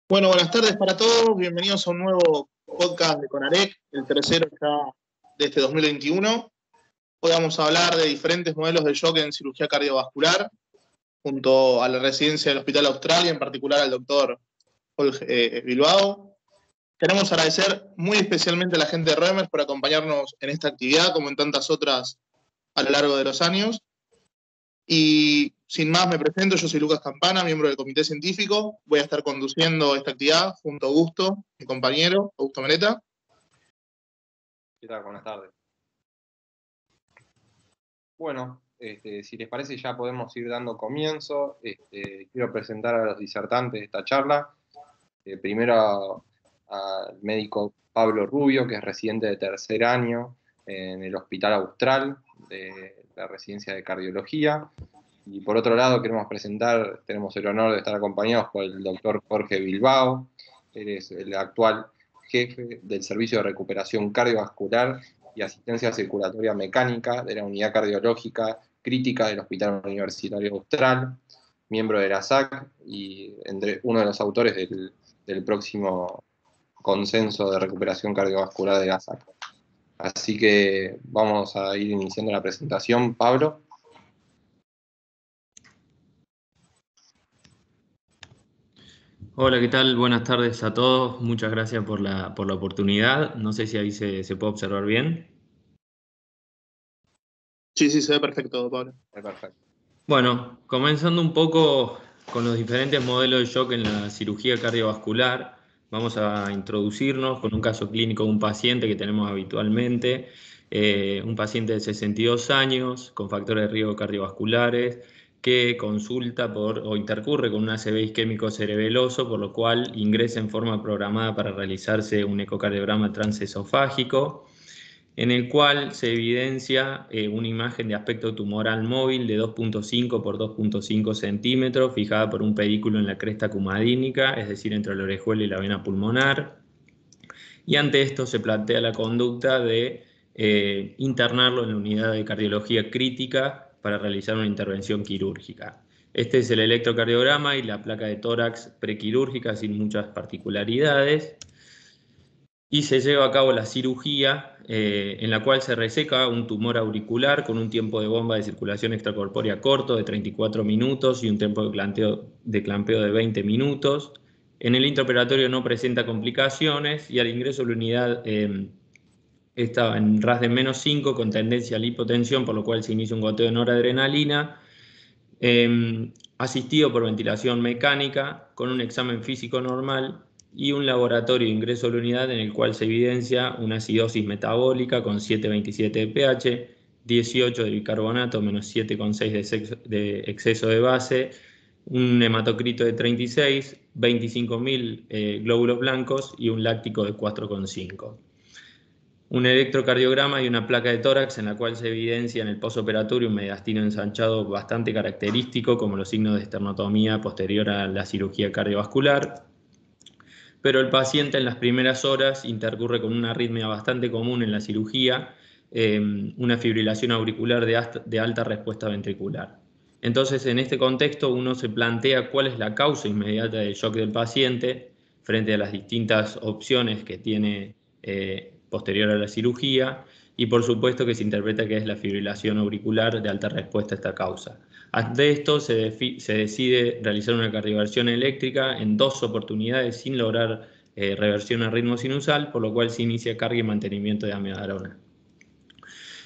Bueno, buenas tardes para todos. Bienvenidos a un nuevo podcast de CONAREC, el tercero ya de este 2021. Hoy vamos a hablar de diferentes modelos de shock en cirugía cardiovascular, junto a la residencia del Hospital Austral y en particular al doctor Jorge Bilbao. Queremos agradecer muy especialmente a la gente de Remer por acompañarnos en esta actividad, como en tantas otras a lo largo de los años. Y sin más me presento, yo soy Lucas Campana, miembro del comité científico. Voy a estar conduciendo esta actividad junto a Augusto, mi compañero, Augusto Meleta. ¿Qué tal? Buenas tardes. Bueno, si les parece ya podemos ir dando comienzo. Quiero presentar a los disertantes de esta charla. Primero al médico Pablo Rubio, que es residente de tercer año en el Hospital Austral de la residencia de cardiología. Y por otro lado tenemos el honor de estar acompañados por el doctor Jorge Bilbao. Él es el actual jefe del Servicio de Recuperación Cardiovascular y Asistencia Circulatoria Mecánica de la Unidad Cardiológica Crítica del Hospital Universitario Austral, miembro de la SAC y uno de los autores del próximo consenso de recuperación cardiovascular de la SAC. Así que vamos a ir iniciando la presentación. Pablo. Hola, ¿qué tal? Buenas tardes a todos. Muchas gracias por la oportunidad. No sé si ahí se puede observar bien. Sí, se ve perfecto, Pablo. Perfecto. Bueno, comenzando un poco con los diferentes modelos de shock en la cirugía cardiovascular, vamos a introducirnos con un caso clínico de un paciente que tenemos habitualmente, un paciente de 62 años con factores de riesgo cardiovasculares, que consulta o intercurre con un ACV isquémico cerebeloso, por lo cual ingresa en forma programada para realizarse un ecocardiograma transesofágico, en el cual se evidencia una imagen de aspecto tumoral móvil de 2.5 por 2.5 centímetros, fijada por un pedículo en la cresta cumadínica, es decir, entre la orejuela y la vena pulmonar. Y ante esto se plantea la conducta de internarlo en la unidad de cardiología crítica para realizar una intervención quirúrgica. Este es el electrocardiograma y la placa de tórax prequirúrgica sin muchas particularidades. Y se lleva a cabo la cirugía en la cual se reseca un tumor auricular con un tiempo de bomba de circulación extracorpórea corto de 34 minutos y un tiempo de clampeo de 20 minutos. En el intraoperatorio no presenta complicaciones y al ingreso a la unidad estaba en RAS de -5 con tendencia a la hipotensión, por lo cual se inicia un goteo de noradrenalina, asistido por ventilación mecánica con un examen físico normal y un laboratorio de ingreso a la unidad en el cual se evidencia una acidosis metabólica con 7,27 de pH, 18 de bicarbonato, menos 7,6 de exceso de base, un hematocrito de 36, 25.000 glóbulos blancos y un láctico de 4,5. Un electrocardiograma y una placa de tórax en la cual se evidencia en el postoperatorio un mediastino ensanchado bastante característico, como los signos de esternotomía posterior a la cirugía cardiovascular. Pero el paciente en las primeras horas intercurre con una arritmia bastante común en la cirugía, una fibrilación auricular de alta respuesta ventricular. Entonces, en este contexto, uno se plantea cuál es la causa inmediata del shock del paciente frente a las distintas opciones que tiene posterior a la cirugía, y por supuesto que se interpreta que es la fibrilación auricular de alta respuesta a esta causa. Ante esto se decide realizar una cardioversión eléctrica en 2 oportunidades sin lograr reversión a ritmo sinusal, por lo cual se inicia carga y mantenimiento de amiodarona.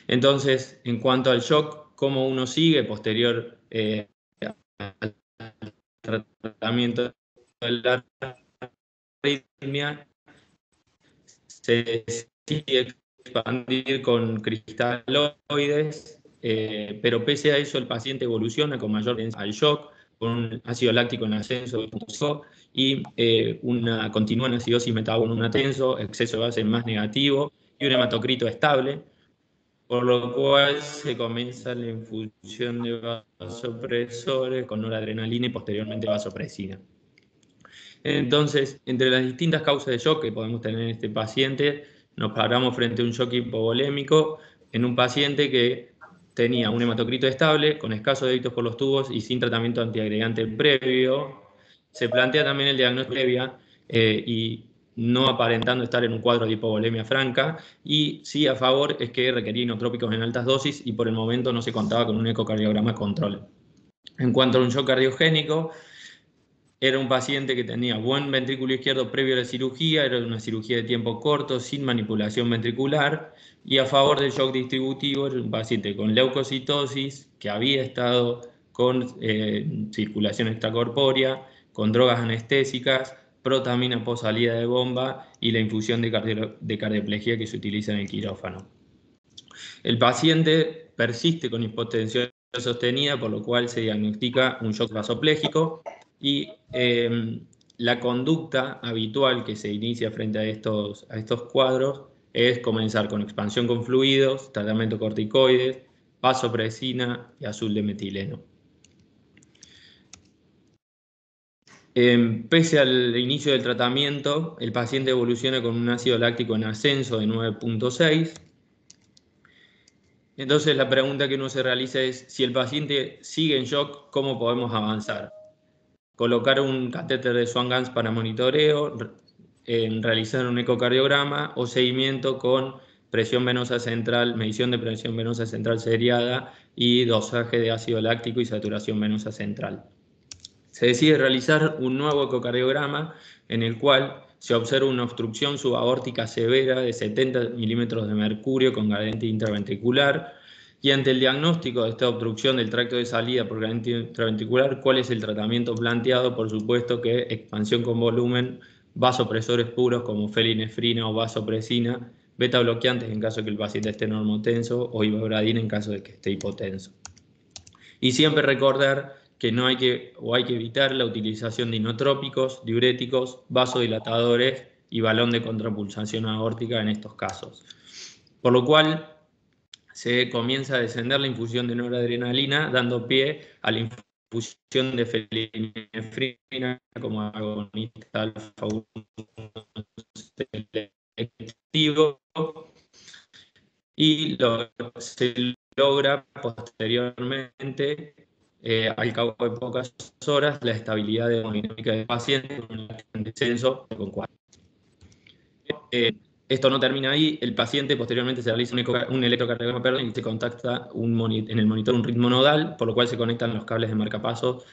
Entonces, en cuanto al shock, ¿cómo uno sigue posterior al tratamiento de la arritmia? Se decide expandir con cristaloides, pero pese a eso el paciente evoluciona con mayor tendencia al shock, con un ácido láctico en ascenso y continúa en acidosis metabólica en un ascenso, exceso de base más negativo y un hematocrito estable, por lo cual se comienza la infusión de vasopresores con noradrenalina y posteriormente vasopresina. Entonces, entre las distintas causas de shock que podemos tener en este paciente, nos paramos frente a un shock hipovolémico en un paciente que tenía un hematocrito estable, con escasos débitos por los tubos y sin tratamiento antiagregante previo. Se plantea también el diagnóstico previa y no aparentando estar en un cuadro de hipovolemia franca, y sí a favor es que requería inotrópicos en altas dosis y por el momento no se contaba con un ecocardiograma control. En cuanto a un shock cardiogénico, era un paciente que tenía buen ventrículo izquierdo previo a la cirugía, era una cirugía de tiempo corto, sin manipulación ventricular, y a favor del shock distributivo era un paciente con leucocitosis, que había estado con circulación extracorpórea, con drogas anestésicas, protamina post salida de bomba y la infusión de cardioplejía que se utiliza en el quirófano. El paciente persiste con hipotensión sostenida, por lo cual se diagnostica un shock vasopléjico y la conducta habitual que se inicia frente a estos cuadros es comenzar con expansión con fluidos, tratamiento corticoides, vasopresina y azul de metileno. Pese al inicio del tratamiento, el paciente evoluciona con un ácido láctico en ascenso de 9.6. Entonces la pregunta que uno se realiza es, si el paciente sigue en shock, ¿cómo podemos avanzar? Colocar un catéter de Swan-Ganz para monitoreo, realizar un ecocardiograma o seguimiento con presión venosa central, medición de presión venosa central seriada y dosaje de ácido láctico y saturación venosa central. Se decide realizar un nuevo ecocardiograma en el cual se observa una obstrucción subaórtica severa de 70 milímetros de mercurio con gradiente intraventricular, y ante el diagnóstico de esta obstrucción del tracto de salida por gradiente intraventricular, ¿cuál es el tratamiento planteado? Por supuesto que expansión con volumen, vasopresores puros como felinefrina o vasopresina, beta bloqueantes en caso de que el paciente esté normotenso o ivabradina en caso de que esté hipotenso. Y siempre recordar que hay que evitar la utilización de inotrópicos, diuréticos, vasodilatadores y balón de contrapulsación aórtica en estos casos. Por lo cual se comienza a descender la infusión de noradrenalina, dando pie a la infusión de felinefrina como agonista alfa-1 selectivo, y se logra posteriormente, al cabo de pocas horas, la estabilidad hemodinámica del paciente con un descenso con 4. Esto no termina ahí, el paciente posteriormente se realiza un electrocardiograma y se contacta en el monitor un ritmo nodal, por lo cual se conectan los cables de marcapasos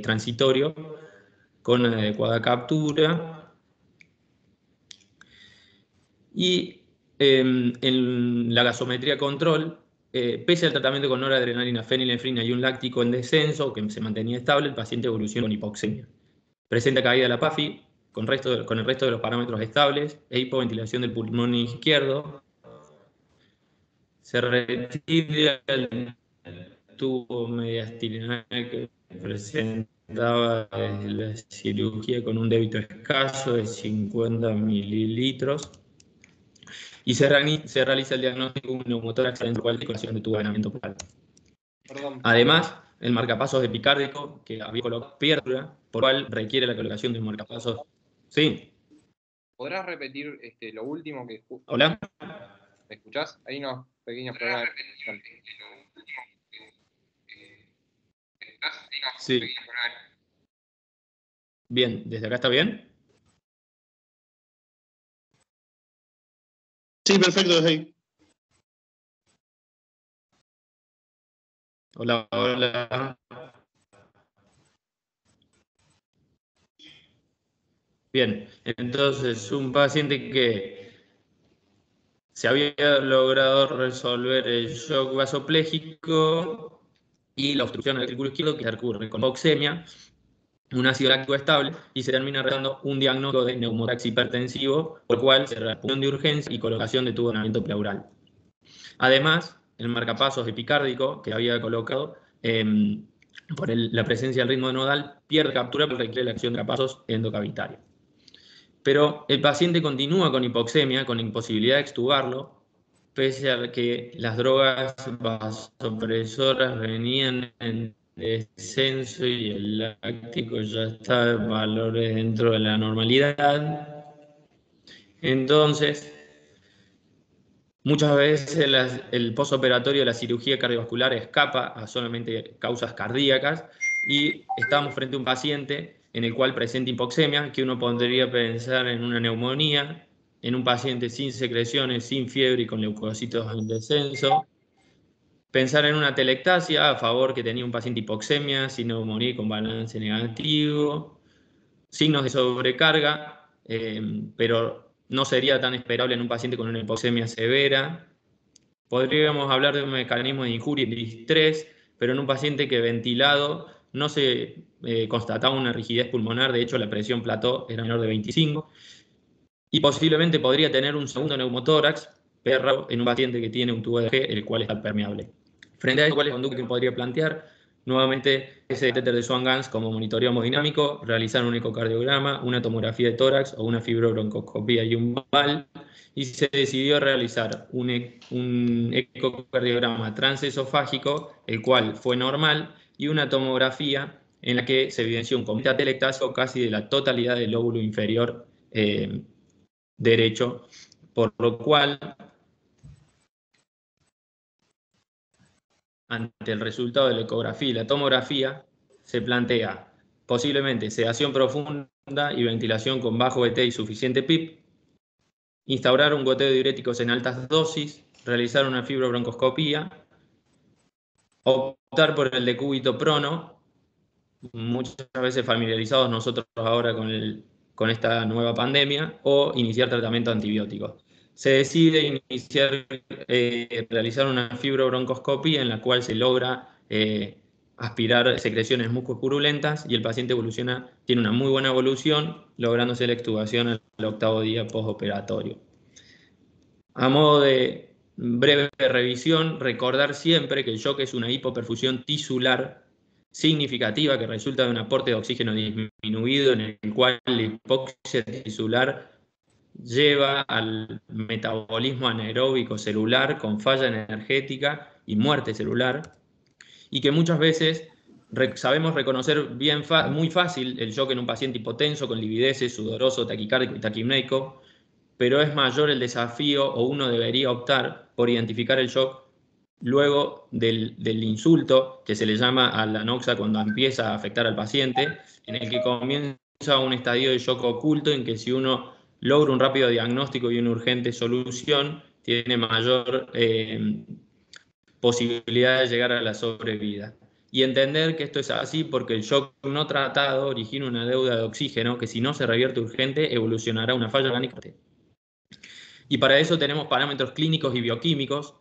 transitorio con adecuada captura. Y en la gasometría control, pese al tratamiento con noradrenalina, fenilefrina y un láctico en descenso que se mantenía estable, el paciente evoluciona con hipoxemia. Presenta caída de la PAFI con el resto de los parámetros estables e hipoventilación del pulmón izquierdo. Se retira el tubo mediastinal que presentaba desde la cirugía con un débito escaso de 50 mililitros. Y se realiza el diagnóstico de un neumotórax en el cual de colación de tubo de venamiento pleural. Además, el marcapasos epicárdico que había colocado pierdura, por lo cual requiere la colocación de un marcapasos. Sí. ¿Podrás repetir lo último que... Hola. ¿Me escuchás? Hay unos pequeños problemas. Sí. Bien, ¿desde acá está bien? Sí, perfecto, desde ahí. Hola, hola. Bien, entonces un paciente que se había logrado resolver el shock vasopléjico y la obstrucción del ventrículo izquierdo, que ocurre con hipoxemia, un ácido láctico estable, y se termina realizando un diagnóstico de neumotórax hipertensivo, por lo cual se realiza de urgencia y colocación de tubo de venamiento pleural. Además, el marcapasos epicárdico que había colocado, por la presencia del ritmo nodal, pierde captura porque requiere la acción de marcapasos endocavitario. Pero el paciente continúa con hipoxemia, con la imposibilidad de extubarlo, pese a que las drogas vasopresoras venían en descenso y el láctico ya está en valores dentro de la normalidad. Entonces, muchas veces el postoperatorio de la cirugía cardiovascular escapa a solamente causas cardíacas y estamos frente a un paciente en el cual presenta hipoxemia, que uno podría pensar en una neumonía, en un paciente sin secreciones, sin fiebre y con leucocitos en descenso. Pensar en una telectasia a favor que tenía un paciente hipoxemia, sin neumonía y con balance negativo. Signos de sobrecarga, pero no sería tan esperable en un paciente con una hipoxemia severa. Podríamos hablar de un mecanismo de injuria y distrés, pero en un paciente que ventilado no se constataba una rigidez pulmonar, de hecho la presión plató era menor de 25, y posiblemente podría tener un segundo neumotórax, perro, en un paciente que tiene un tubo de G, el cual está permeable. Frente a eso, ¿cuál es la conducta que podría plantear? Nuevamente, ese catéter de Swan-Ganz como monitoreo hemodinámico, realizar un ecocardiograma, una tomografía de tórax o una fibrobroncoscopía y un VAL, y se decidió realizar un ecocardiograma transesofágico, el cual fue normal, y una tomografía en la que se evidenció un completo atelectasio casi de la totalidad del lóbulo inferior derecho, por lo cual, ante el resultado de la ecografía y la tomografía, se plantea posiblemente sedación profunda y ventilación con bajo BT y suficiente PIP, instaurar un goteo de diuréticos en altas dosis, realizar una fibrobroncoscopía, optar por el decúbito prono, muchas veces familiarizados nosotros ahora con esta nueva pandemia, o iniciar tratamiento antibiótico. Se decide realizar una fibrobroncoscopía en la cual se logra aspirar secreciones mucopurulentas y el paciente tiene una muy buena evolución, lográndose la extubación al 8º día postoperatorio. A modo de breve revisión, recordar siempre que el shock es una hipoperfusión tisular significativa que resulta de un aporte de oxígeno disminuido en el cual la hipoxia tisular lleva al metabolismo anaeróbico celular con falla energética y muerte celular, y que muchas veces sabemos reconocer muy fácil el shock en un paciente hipotenso con livideces, sudoroso, taquicárdico y taquipneico, pero es mayor el desafío, o uno debería optar por identificar el shock luego del insulto, que se le llama a la anoxia cuando empieza a afectar al paciente, en el que comienza un estadio de shock oculto, en que si uno logra un rápido diagnóstico y una urgente solución, tiene mayor posibilidad de llegar a la sobrevida. Y entender que esto es así porque el shock no tratado origina una deuda de oxígeno que, si no se revierte urgente, evolucionará a una falla orgánica. Y para eso tenemos parámetros clínicos y bioquímicos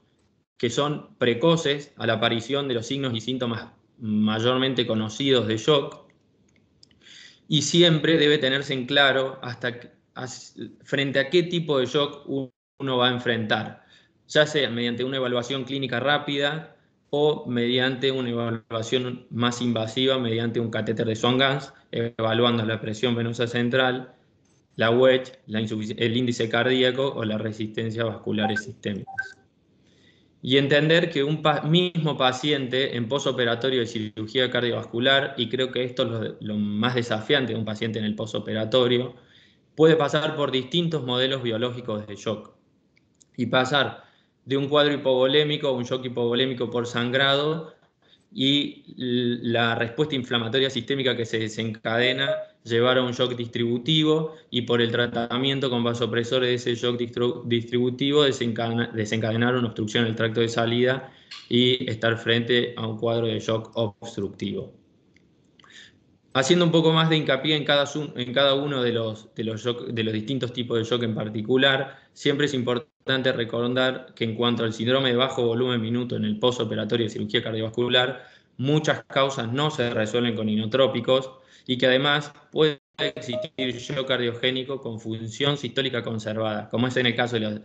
que son precoces a la aparición de los signos y síntomas mayormente conocidos de shock, y siempre debe tenerse en claro frente a qué tipo de shock uno va a enfrentar, ya sea mediante una evaluación clínica rápida o mediante una evaluación más invasiva mediante un catéter de Swan-Ganz, evaluando la presión venosa central, la wedge, el índice cardíaco o las resistencias vasculares sistémicas. Y entender que un mismo paciente en posoperatorio de cirugía cardiovascular, y creo que esto es lo más desafiante de un paciente en el posoperatorio, puede pasar por distintos modelos biológicos de shock y pasar de un cuadro hipovolémico a un shock hipovolémico por sangrado, y la respuesta inflamatoria sistémica que se desencadena llevar a un shock distributivo, y por el tratamiento con vasopresores de ese shock distributivo desencadenar una obstrucción del tracto de salida y estar frente a un cuadro de shock obstructivo. Haciendo un poco más de hincapié en cada uno de los distintos tipos de shock en particular, siempre es importante recordar que en cuanto al síndrome de bajo volumen minuto en el postoperatorio de cirugía cardiovascular, muchas causas no se resuelven con inotrópicos, y que además puede existir shock cardiogénico con función sistólica conservada, como es en el caso de la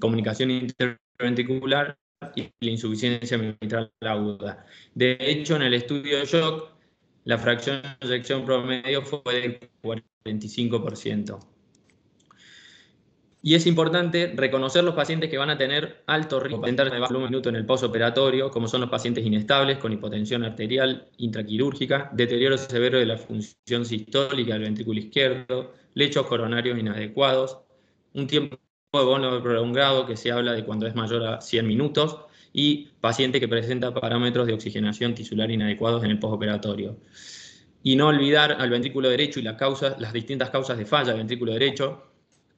comunicación interventricular y la insuficiencia mitral aguda. De hecho, en el estudio de shock, la fracción de eyección promedio fue del 45%. Y es importante reconocer los pacientes que van a tener alto riesgo de presentar de bajo volumen minuto en el postoperatorio, como son los pacientes inestables con hipotensión arterial intraquirúrgica, deterioro severo de la función sistólica del ventrículo izquierdo, lechos coronarios inadecuados, un tiempo de bono prolongado que se habla de cuando es mayor a 100 minutos, y paciente que presenta parámetros de oxigenación tisular inadecuados en el postoperatorio. Y no olvidar al ventrículo derecho y las distintas causas de falla del ventrículo derecho,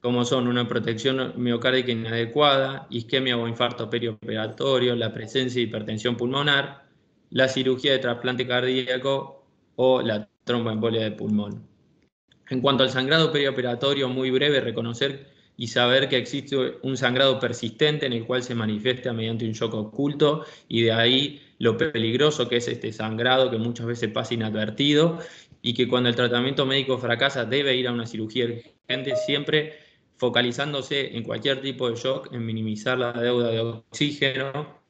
como son una protección miocárdica inadecuada, isquemia o infarto perioperatorio, la presencia de hipertensión pulmonar, la cirugía de trasplante cardíaco o la tromboembolia de pulmón. En cuanto al sangrado perioperatorio, muy breve, reconocer y saber que existe un sangrado persistente en el cual se manifiesta mediante un shock oculto, y de ahí lo peligroso que es este sangrado, que muchas veces pasa inadvertido, y que cuando el tratamiento médico fracasa debe ir a una cirugía urgente, siempre focalizándose en cualquier tipo de shock, en minimizar la deuda de oxígeno,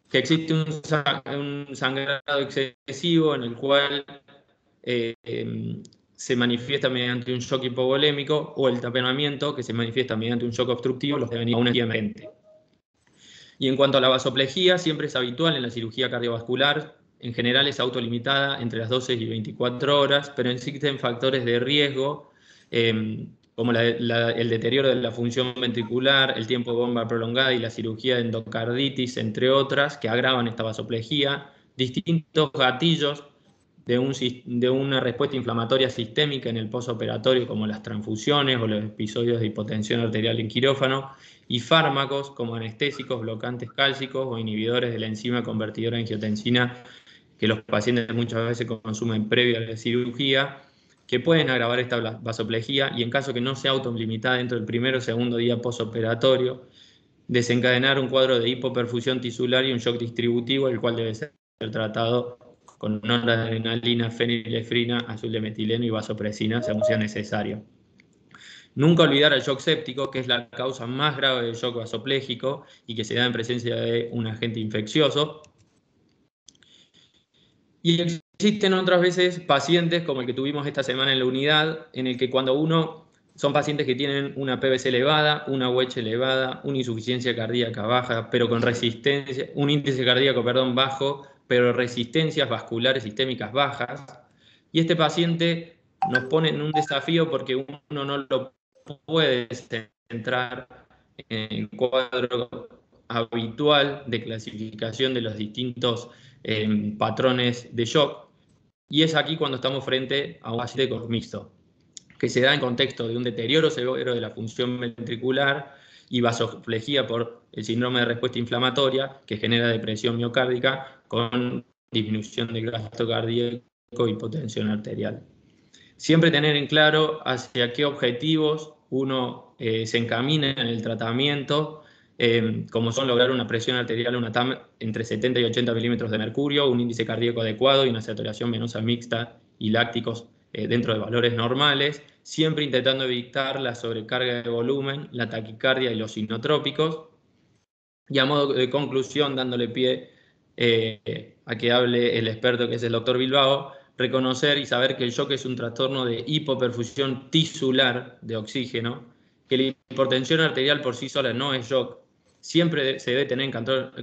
que existe un sangrado excesivo en el cual se manifiesta mediante un shock hipovolémico, o el taponamiento, que se manifiesta mediante un shock obstructivo, los deben ir a una emergente. Y en cuanto a la vasoplejía, siempre es habitual en la cirugía cardiovascular. En general es autolimitada entre las 12 y 24 horas, pero existen factores de riesgo, como el deterioro de la función ventricular, el tiempo de bomba prolongada y la cirugía de endocarditis, entre otras, que agravan esta vasoplejía. Distintos gatillos de una respuesta inflamatoria sistémica en el postoperatorio, como las transfusiones o los episodios de hipotensión arterial en quirófano, y fármacos como anestésicos, bloqueantes cálcicos o inhibidores de la enzima convertidora de angiotensina, que los pacientes muchas veces consumen previo a la cirugía, que pueden agravar esta vasoplejía, y en caso que no sea autolimitada dentro del primero o segundo día postoperatorio, desencadenar un cuadro de hipoperfusión tisular y un shock distributivo, el cual debe ser tratado con noradrenalina, fenilefrina, azul de metileno y vasopresina, según sea necesario. Nunca olvidar el shock séptico, que es la causa más grave del shock vasopléjico y que se da en presencia de un agente infeccioso. Y existen otras veces pacientes, como el que tuvimos esta semana en la unidad, en el que son pacientes que tienen una PVC elevada, una UH elevada, una insuficiencia cardíaca baja, pero con resistencia, un índice cardíaco, bajo, pero resistencias vasculares sistémicas bajas. Y este paciente nos pone en un desafío porque uno no lo puede centrar en el cuadro habitual de clasificación de los distintos patrones de shock. Y es aquí cuando estamos frente a un paciente mixto, que se da en contexto de un deterioro severo de la función ventricular y vasoplejía por el síndrome de respuesta inflamatoria, que genera depresión miocárdica con disminución del gasto cardíaco y hipotensión arterial. Siempre tener en claro hacia qué objetivos uno se encamina en el tratamiento, como son lograr una presión arterial, una TAM entre 70 y 80 milímetros de mercurio, un índice cardíaco adecuado y una saturación venosa mixta y lácticos dentro de valores normales, siempre intentando evitar la sobrecarga de volumen, la taquicardia y los inotrópicos. Y a modo de conclusión, dándole pie a que hable el experto, que es el doctor Bilbao, reconocer y saber que el shock es un trastorno de hipoperfusión tisular de oxígeno, que la hipertensión arterial por sí sola no es shock. Siempre se debe tener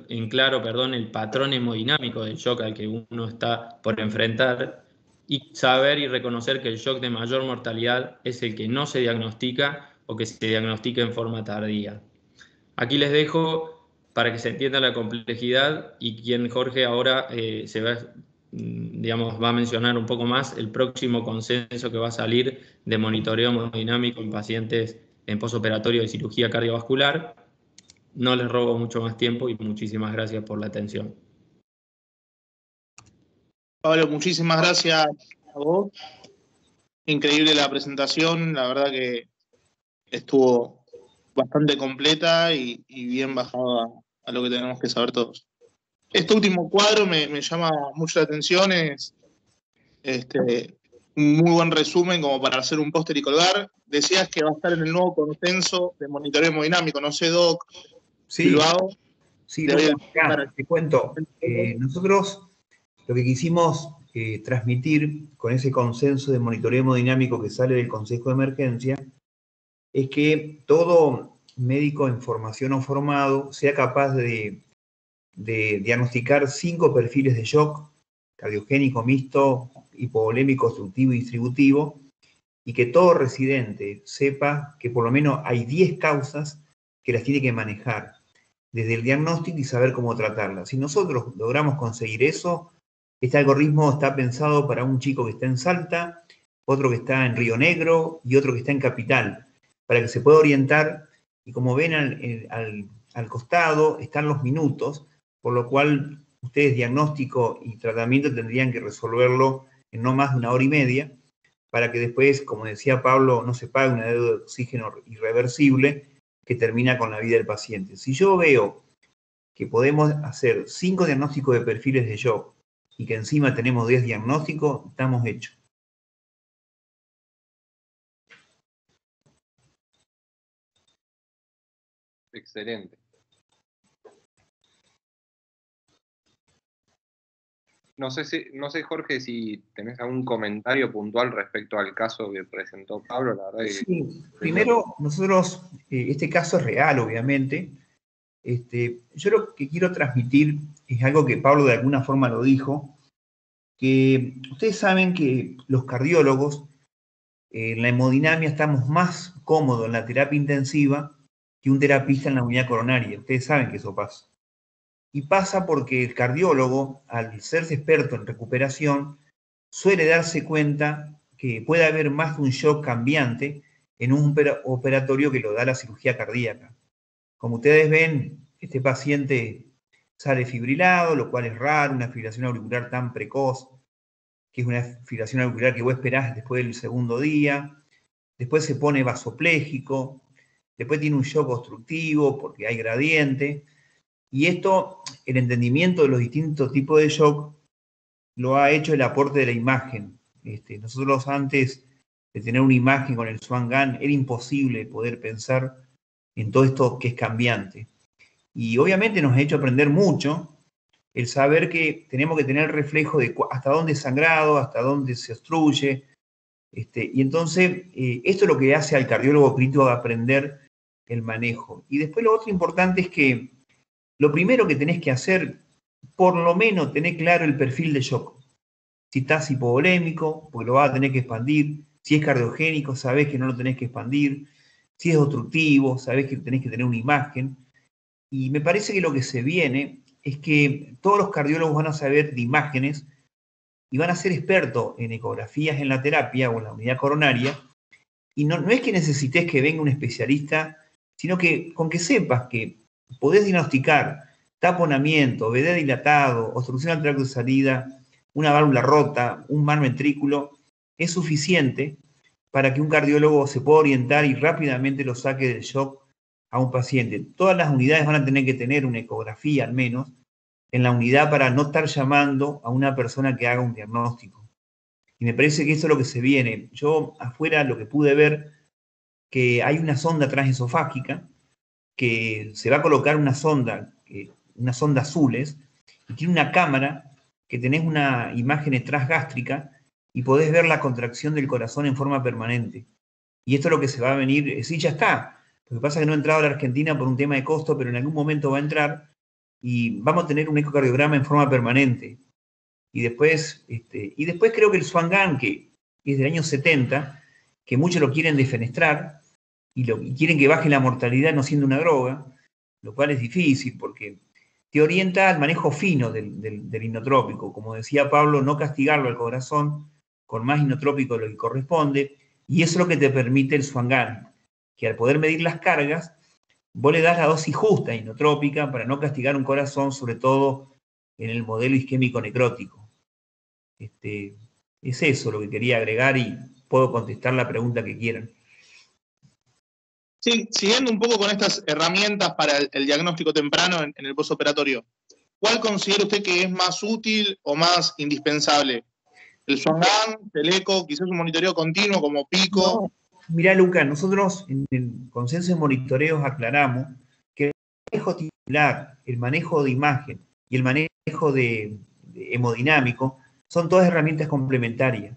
en claro el patrón hemodinámico del shock al que uno está por enfrentar, y saber y reconocer que el shock de mayor mortalidad es el que no se diagnostica o que se diagnostica en forma tardía. Aquí les dejo para que se entienda la complejidad, y quien Jorge ahora va a mencionar un poco más el próximo consenso que va a salir de monitoreo hemodinámico en pacientes en postoperatorio de cirugía cardiovascular. No les robo mucho más tiempo y muchísimas gracias por la atención. Pablo, muchísimas gracias a vos. Increíble la presentación, la verdad que estuvo bastante completa y bien bajada a lo que tenemos que saber todos. Este último cuadro me llama mucho la atención, es un muy buen resumen como para hacer un póster y colgar. Decías que va a estar en el nuevo consenso de monitoreo hemodinámico, no sé, Doc. Sí, Bilbao. sí, te cuento. Nosotros lo que quisimos transmitir con ese consenso de monitoreo hemodinámico que sale del Consejo de Emergencia es que todo médico en formación o formado sea capaz de diagnosticar 5 perfiles de shock: cardiogénico, mixto, hipovolémico, obstructivo y distributivo, y que todo residente sepa que por lo menos hay 10 causas que las tiene que manejar desde el diagnóstico y saber cómo tratarlas. Si nosotros logramos conseguir eso, Este algoritmo está pensado para un chico que está en Salta, otro que está en Río Negro y otro que está en Capital, para que se pueda orientar. Y como ven al costado están los minutos, por lo cual ustedes diagnóstico y tratamiento tendrían que resolverlo en no más de 1 hora y media, para que después, como decía Pablo, no se pague una deuda de oxígeno irreversible que termina con la vida del paciente. Si yo veo que podemos hacer 5 diagnósticos de perfiles de shock y que encima tenemos 10 diagnósticos, estamos hechos. Excelente. No sé, Jorge, si tenés algún comentario puntual respecto al caso que presentó Pablo, la verdad que... Sí, primero, nosotros, este caso es real, obviamente. Yo lo que quiero transmitir es algo que Pablo de alguna forma lo dijo, que ustedes saben que los cardiólogos, en la hemodinamia estamos más cómodos en la terapia intensiva que un terapista en la unidad coronaria. Ustedes saben que eso pasa. Y pasa porque el cardiólogo, al serse experto en recuperación, suele darse cuenta que puede haber más de un shock cambiante en un operatorio que lo da la cirugía cardíaca. Como ustedes ven, este paciente sale fibrilado, lo cual es raro, una fibrilación auricular tan precoz, que es una fibrilación auricular que vos esperás después del segundo día. Después se pone vasopléjico, después tiene un shock obstructivo porque hay gradiente. Y esto, el entendimiento de los distintos tipos de shock, lo ha hecho el aporte de la imagen. Nosotros antes de tener una imagen con el Swan-Ganz, era imposible poder pensar en todo esto que es cambiante. Y obviamente nos ha hecho aprender mucho el saber que tenemos que tener el reflejo de hasta dónde es sangrado, hasta dónde se obstruye. Y entonces, esto es lo que hace al cardiólogo clínico aprender el manejo. Y después lo otro importante es que lo primero que tenés que hacer, por lo menos, tener claro el perfil de shock. Si estás hipovolémico, porque lo vas a tener que expandir. Si es cardiogénico, sabés que no lo tenés que expandir. Si es obstructivo, sabés que tenés que tener una imagen. Y me parece que lo que se viene es que todos los cardiólogos van a saber de imágenes y van a ser expertos en ecografías en la terapia o en la unidad coronaria. Y no es que necesites que venga un especialista, sino que con que sepas que podés diagnosticar taponamiento, VD dilatado, obstrucción al tracto de salida, una válvula rota, un mal ventrículo, es suficiente para que un cardiólogo se pueda orientar y rápidamente lo saque del shock a un paciente. Todas las unidades van a tener que tener una ecografía al menos en la unidad para no estar llamando a una persona que haga un diagnóstico. Y me parece que eso es lo que se viene. Yo afuera lo que pude ver, que hay una sonda transesofágica, que se va a colocar una sonda azules, y tiene una cámara que tenés una imagen transgástrica y podés ver la contracción del corazón en forma permanente. Y esto es lo que se va a venir, sí, ya está. Lo que pasa es que no ha entrado a la Argentina por un tema de costo, pero en algún momento va a entrar y vamos a tener un ecocardiograma en forma permanente. Y después creo que el Swan-Ganz, que es del año 70, que muchos lo quieren defenestrar y quieren que baje la mortalidad no siendo una droga, lo cual es difícil porque te orienta al manejo fino del inotrópico. Como decía Pablo, no castigarlo al corazón con más inotrópico de lo que corresponde, y eso es lo que te permite el Swan-Ganz, que al poder medir las cargas, vos le das la dosis justa inotrópica para no castigar un corazón, sobre todo en el modelo isquémico necrótico. Es eso lo que quería agregar y puedo contestar la pregunta que quieran. Sí, siguiendo un poco con estas herramientas para el diagnóstico temprano en el postoperatorio, ¿cuál considera usted que es más útil o más indispensable? ¿El Swan-Ganz, el eco, quizás un monitoreo continuo como pico? No. Mirá, Luca, nosotros en el consenso de monitoreos aclaramos que el manejo titular, el manejo de imagen y el manejo de hemodinámico son todas herramientas complementarias.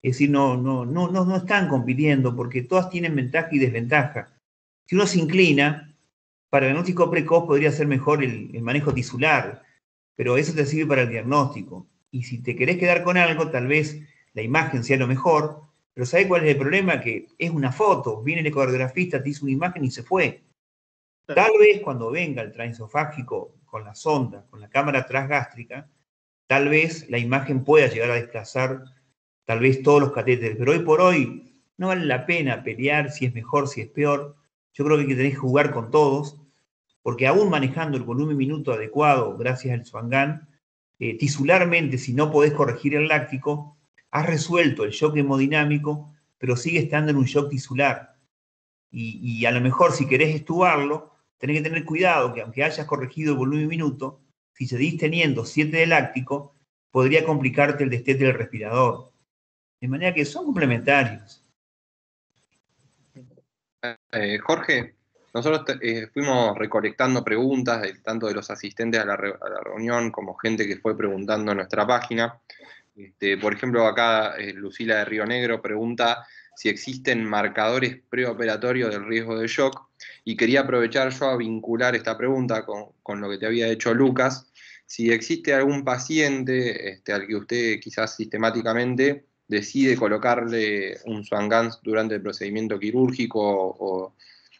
Es decir, no están compitiendo porque todas tienen ventaja y desventaja. Si uno se inclina, para el diagnóstico precoz podría ser mejor el manejo tisular, pero eso te sirve para el diagnóstico. Y si te querés quedar con algo, tal vez la imagen sea lo mejor, pero ¿sabés cuál es el problema? Que es una foto, viene el ecografista, te hizo una imagen y se fue. Tal vez cuando venga el transesofágico con la sonda, con la cámara transgástrica, tal vez la imagen pueda llegar a desplazar tal vez todos los catéteres, pero hoy por hoy no vale la pena pelear si es mejor, si es peor. Yo creo que tenés que jugar con todos, porque aún manejando el volumen minuto adecuado, gracias al Swan-Gun, tisularmente, si no podés corregir el láctico, has resuelto el shock hemodinámico, pero sigue estando en un shock tisular. Y a lo mejor, si querés estubarlo, tenés que tener cuidado que aunque hayas corregido el volumen minuto, si seguís teniendo 7 de láctico, podría complicarte el destete del respirador. De manera que son complementarios. Jorge, nosotros fuimos recolectando preguntas tanto de los asistentes a la reunión como gente que fue preguntando en nuestra página. Por ejemplo, acá Lucila de Río Negro pregunta si existen marcadores preoperatorios del riesgo de shock, y quería aprovechar yo a vincular esta pregunta con lo que te había hecho Lucas, si existe algún paciente al que usted quizás sistemáticamente decide colocarle un Swan-Gun durante el procedimiento quirúrgico,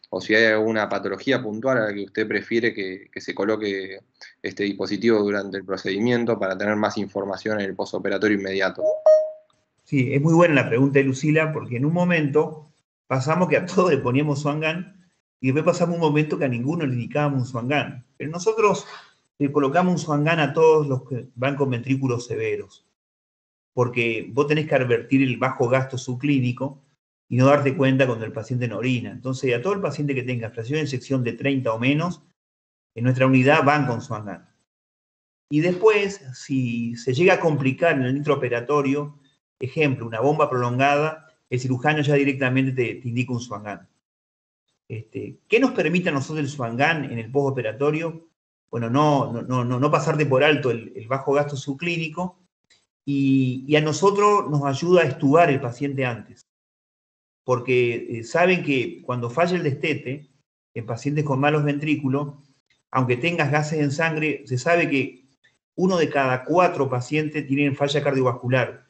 o si hay alguna patología puntual a la que usted prefiere que se coloque este dispositivo durante el procedimiento para tener más información en el postoperatorio inmediato. Sí, es muy buena la pregunta de Lucila, porque en un momento pasamos que a todos le poníamos Swan-Gun y después pasamos un momento que a ninguno le indicábamos un Swan-Gun. Pero nosotros le colocamos un Swan-Gun a todos los que van con ventrículos severos, porque vos tenés que advertir el bajo gasto subclínico y no darte cuenta cuando el paciente no orina. Entonces, a todo el paciente que tenga fracción de inyección de 30 o menos, en nuestra unidad van con Swan-Gun. Y después, si se llega a complicar en el intraoperatorio, ejemplo, una bomba prolongada, el cirujano ya directamente te indica un Swan-Gun. ¿Qué nos permite a nosotros el Swan-Gun en el postoperatorio? Bueno, no pasarte por alto el bajo gasto subclínico, y a nosotros nos ayuda a estubar el paciente antes. Porque saben que cuando falla el destete, en pacientes con malos ventrículos, aunque tengas gases en sangre, se sabe que 1 de cada 4 pacientes tienen falla cardiovascular.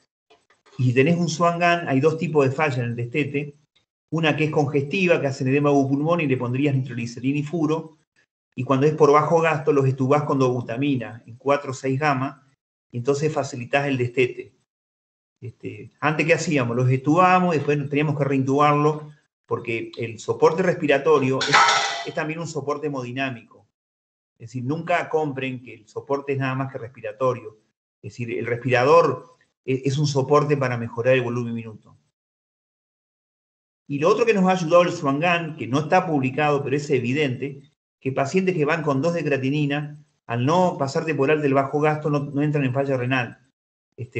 Y si tenés un Swan-Gun, hay 2 tipos de falla en el destete. Una que es congestiva, que hace edema pulmón y le pondrías nitroglicerina y furo. Y cuando es por bajo gasto, los estubás con dobutamina, en 4 o 6 gamma, y entonces facilitás el destete. Antes, ¿qué hacíamos? Los estubábamos y después teníamos que reintubarlo, porque el soporte respiratorio es también un soporte hemodinámico. Es decir, nunca compren que el soporte es nada más que respiratorio. Es decir, el respirador es un soporte para mejorar el volumen minuto. Y lo otro que nos ha ayudado el Swan-Gun, que no está publicado, pero es evidente, que pacientes que van con 2 de creatinina, al no pasarte por alto del bajo gasto, no entran en falla renal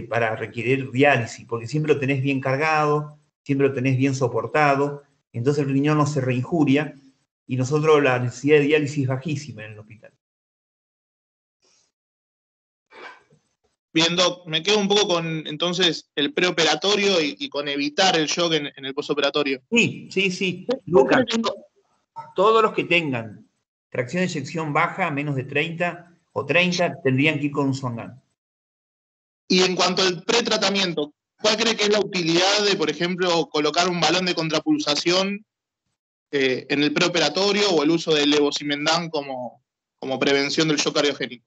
para requerir diálisis, porque siempre lo tenés bien cargado, siempre lo tenés bien soportado, entonces el riñón no se reinjuria, y nosotros la necesidad de diálisis es bajísima en el hospital. Bien, Doc, me quedo un poco con entonces el preoperatorio y con evitar el shock en el postoperatorio. Sí. Lucas, todos los que tengan fracción de eyección baja, menos de 30 o 30, tendrían que ir con un Swan-Gun. Y en cuanto al pretratamiento, ¿cuál cree que es la utilidad de, por ejemplo, colocar un balón de contrapulsación en el preoperatorio, o el uso del levosimendan como prevención del shock cardiogénico?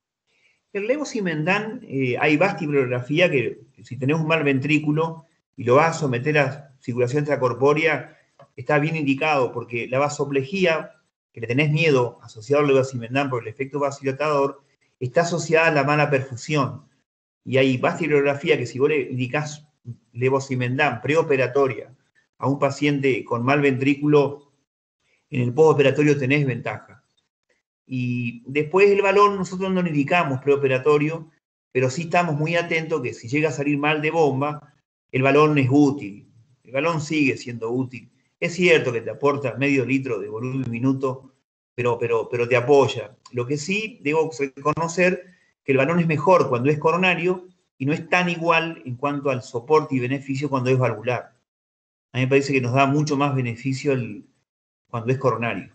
El levosimendan, hay vasta bibliografía que si tenés un mal ventrículo y lo vas a someter a circulación extracorpórea, está bien indicado, porque la vasoplejía, que le tenés miedo asociado al levosimendan por el efecto vasodilatador, está asociada a la mala perfusión. Y hay vasta bibliografía que si vos le indicás levosimendan preoperatoria a un paciente con mal ventrículo, en el postoperatorio tenés ventaja. Y después el balón nosotros no lo indicamos preoperatorio, pero sí estamos muy atentos que si llega a salir mal de bomba, el balón es útil. El balón sigue siendo útil. Es cierto que te aporta medio litro de volumen minuto, pero te apoya. Lo que sí debo reconocer que el balón es mejor cuando es coronario y no es tan igual en cuanto al soporte y beneficio cuando es valvular. A mí me parece que nos da mucho más beneficio cuando es coronario.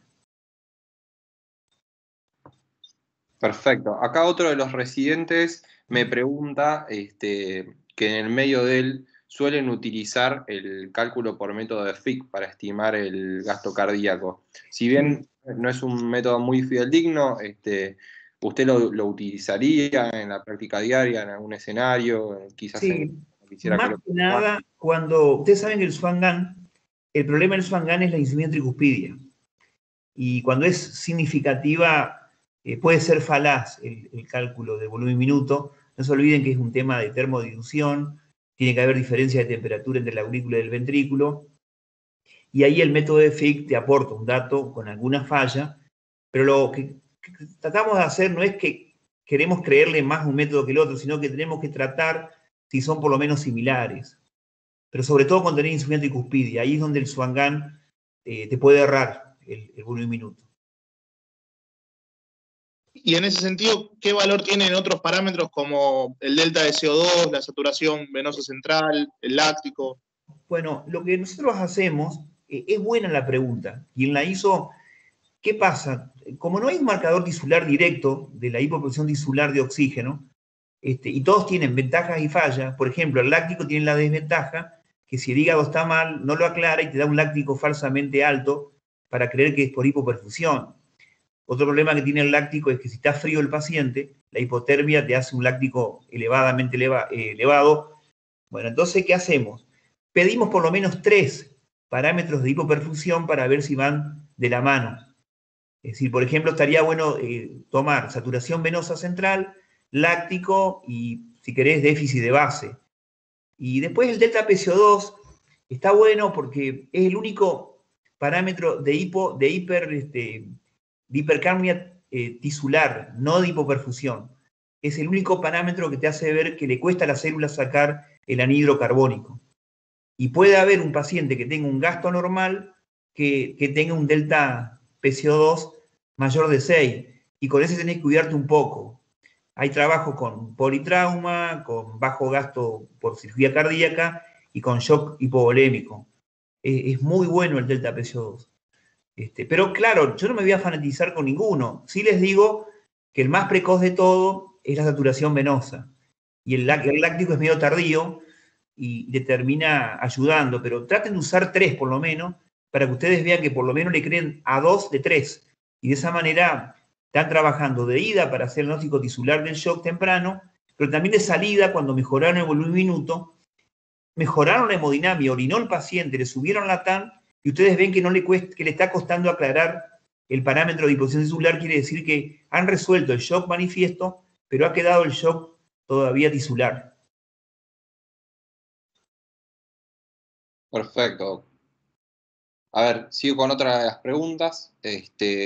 Perfecto. Acá otro de los residentes me pregunta que en el medio de él suelen utilizar el cálculo por método de Fick para estimar el gasto cardíaco. Si bien no es un método muy fidedigno, ¿Usted lo utilizaría en la práctica diaria, en algún escenario? Quizás Sí, quisiera más que nada, cuando ustedes saben que el swan gun, el problema del swan gun es la insuficiencia tricuspidia. Y cuando es significativa, puede ser falaz el cálculo de volumen minuto. No se olviden que es un tema de termodilución, tiene que haber diferencia de temperatura entre la aurícula y el ventrículo. Y ahí el método de Fick te aporta un dato con alguna falla, pero lo que tratamos de hacer no es que queremos creerle más un método que el otro, sino que tenemos que tratar si son por lo menos similares. Pero sobre todo cuando tenés insuficiencia tricuspidia, ahí es donde el swan gun te puede errar el volumen minuto. Y en ese sentido, ¿qué valor tienen otros parámetros como el delta de CO2, la saturación venosa central, el láctico? Bueno, lo que nosotros hacemos, es buena la pregunta. Quien la hizo, ¿qué pasa? Como no hay un marcador tisular directo de la hipopresión tisular de oxígeno, y todos tienen ventajas y fallas, por ejemplo, el láctico tiene la desventaja que si el hígado está mal, no lo aclara y te da un láctico falsamente alto para creer que es por hipoperfusión. Otro problema que tiene el láctico es que si está frío el paciente, la hipotermia te hace un láctico elevadamente elevado. Bueno, entonces, ¿qué hacemos? Pedimos por lo menos 3 parámetros de hipoperfusión para ver si van de la mano. Es decir, por ejemplo, estaría bueno tomar saturación venosa central, láctico y, si querés, déficit de base. Y después el delta PCO2 está bueno porque es el único parámetro de hipercapnia tisular, no de hipoperfusión. Es el único parámetro que te hace ver que le cuesta a la célula sacar el anhidro carbónico. Y puede haber un paciente que tenga un gasto normal que tenga un delta PCO2 mayor de 6, y con ese tenés que cuidarte un poco. Hay trabajo con politrauma, con bajo gasto por cirugía cardíaca y con shock hipovolémico. Es muy bueno el delta PCO2. Pero claro, yo no me voy a fanatizar con ninguno. Sí les digo que el más precoz de todo es la saturación venosa. Y el láctico es medio tardío y le termina ayudando, pero traten de usar 3 por lo menos, para que ustedes vean que por lo menos le creen a 2 de 3. Y de esa manera están trabajando de ida para hacer el diagnóstico tisular del shock temprano, pero también de salida, cuando mejoraron el volumen minuto, mejoraron la hemodinamia, orinó el paciente, le subieron la TAN, y ustedes ven que, que le está costando aclarar el parámetro de hipotensión tisular. Quiere decir que han resuelto el shock manifiesto, pero ha quedado el shock todavía tisular. Perfecto. A ver, sigo con otra de las preguntas.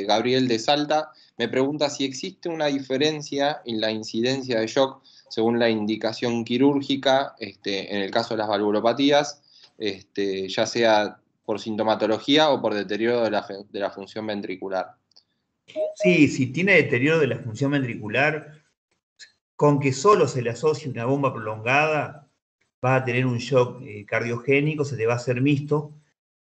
Gabriel de Salta me pregunta si existe una diferencia en la incidencia de shock según la indicación quirúrgica, en el caso de las valvulopatías, ya sea por sintomatología o por deterioro de la función ventricular. Sí, si tiene deterioro de la función ventricular, con que solo se le asocie una bomba prolongada, va a tener un shock cardiogénico, se te va a hacer mixto,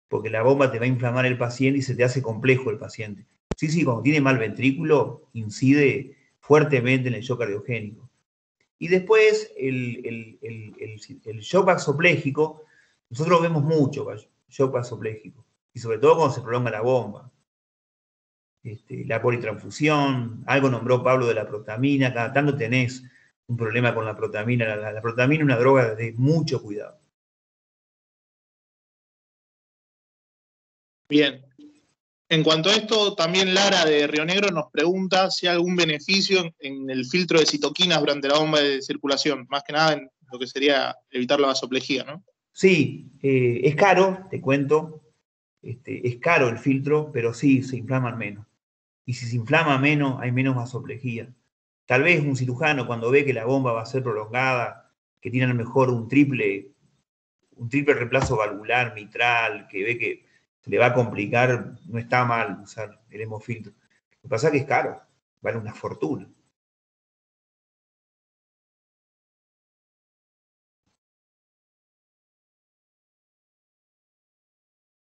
porque la bomba te va a inflamar el paciente y se te hace complejo el paciente. Sí, cuando tiene mal ventrículo, incide fuertemente en el shock cardiogénico. Y después, el shock vasopléjico, nosotros vemos mucho shock vasopléjico, y sobre todo cuando se prolonga la bomba. La politransfusión, algo nombró Pablo de la protamina, cada tanto tenés un problema con la protamina. La protamina es una droga de mucho cuidado. Bien. En cuanto a esto, también Lara de Río Negro nos pregunta si hay algún beneficio en el filtro de citoquinas durante la bomba de circulación, más que nada en lo que sería evitar la vasoplejía, ¿no? Sí, es caro, te cuento, es caro el filtro, pero sí, se inflaman menos. Y si se inflama menos, hay menos vasoplejía. Tal vez un cirujano, cuando ve que la bomba va a ser prolongada, que tiene a lo mejor un triple reemplazo valvular mitral, que ve que se le va a complicar, no está mal usar el hemofiltro. Lo que pasa es que es caro, vale una fortuna.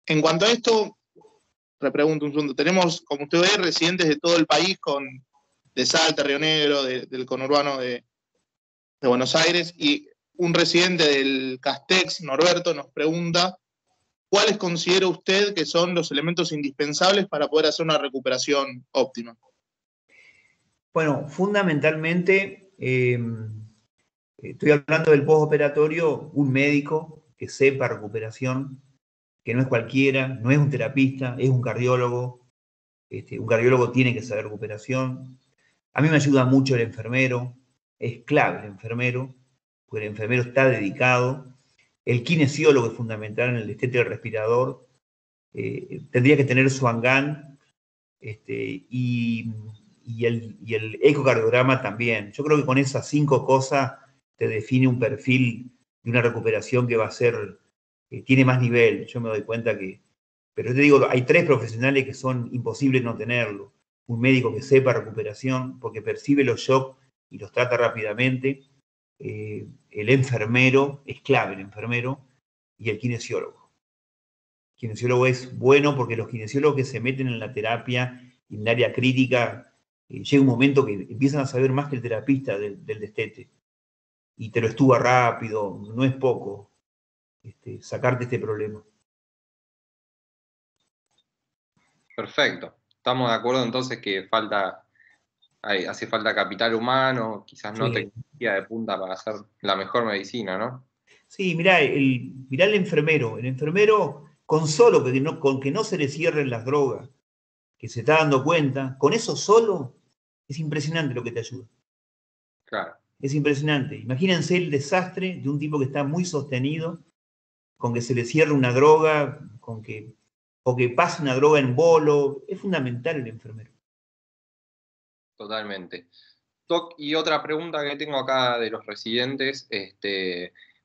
En cuanto a esto, repregunto un segundo. Tenemos, como usted ve, residentes de todo el país, de Salta, Río Negro, del conurbano de Buenos Aires, y un residente del Castex, Norberto, nos pregunta ¿cuáles considera usted que son los elementos indispensables para poder hacer una recuperación óptima? Bueno, fundamentalmente, estoy hablando del postoperatorio, un médico que sepa recuperación, que no es cualquiera, no es un terapista, es un cardiólogo. Un cardiólogo tiene que saber recuperación. A mí me ayuda mucho el enfermero, es clave el enfermero, porque el enfermero está dedicado. El kinesiólogo es fundamental en el destete del respirador. Tendría que tener su Angan, y el ecocardiograma también. Yo creo que con esas 5 cosas te define un perfil de una recuperación que va a ser, tiene más nivel. Yo me doy cuenta que, pero te digo, hay 3 profesionales que son imposibles no tenerlo. Un médico que sepa recuperación, porque percibe los shocks y los trata rápidamente. El enfermero, es clave el enfermero, y el kinesiólogo. El kinesiólogo es bueno porque los kinesiólogos que se meten en la terapia, en el área crítica, llega un momento que empiezan a saber más que el terapista del destete. Y te lo estuva rápido, no es poco sacarte este problema. Perfecto. Estamos de acuerdo entonces que hace falta capital humano, quizás no Sí. tecnología de punta para hacer la mejor medicina, ¿no? Sí, mirá el enfermero. El enfermero, con solo con que no se le cierren las drogas, que se está dando cuenta, con eso solo, es impresionante lo que te ayuda. Claro. Es impresionante. Imagínense el desastre de un tipo que está muy sostenido, con que se le cierre una droga, o que pase una droga en bolo. Es fundamental el enfermero. Totalmente. Doc, y otra pregunta que tengo acá de los residentes,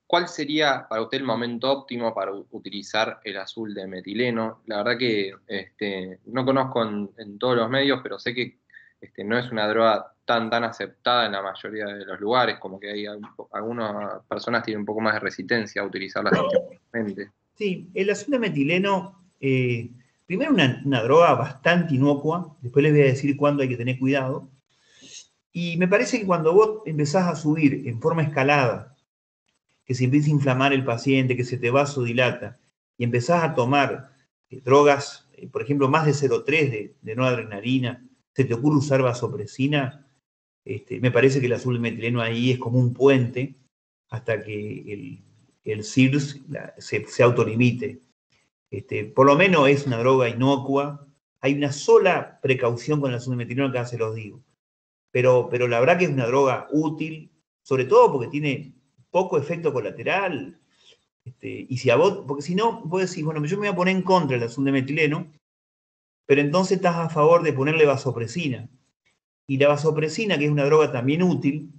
¿cuál sería para usted el momento óptimo para utilizar el azul de metileno? La verdad que no conozco en todos los medios, pero sé que no es una droga tan aceptada en la mayoría de los lugares, como que hay algunas personas tienen un poco más de resistencia a utilizarla sistémicamente. Sí, el azul de metileno, primero una droga bastante inocua, después les voy a decir cuándo hay que tener cuidado. Y me parece que cuando vos empezás a subir en forma escalada, que se empieza a inflamar el paciente, que se te vasodilata, y empezás a tomar drogas, por ejemplo, más de 0,3 de noradrenalina, se te ocurre usar vasopresina, me parece que el azul de metileno ahí es como un puente hasta que el CIRS se autolimite. Por lo menos es una droga inocua. Hay una sola precaución con el azul de metileno que ya se los digo. Pero la verdad que es una droga útil, sobre todo porque tiene poco efecto colateral. Y si a vos, porque si no, vos decís, bueno, yo me voy a poner en contra del azul de metileno, pero entonces estás a favor de ponerle vasopresina. Y la vasopresina, que es una droga también útil,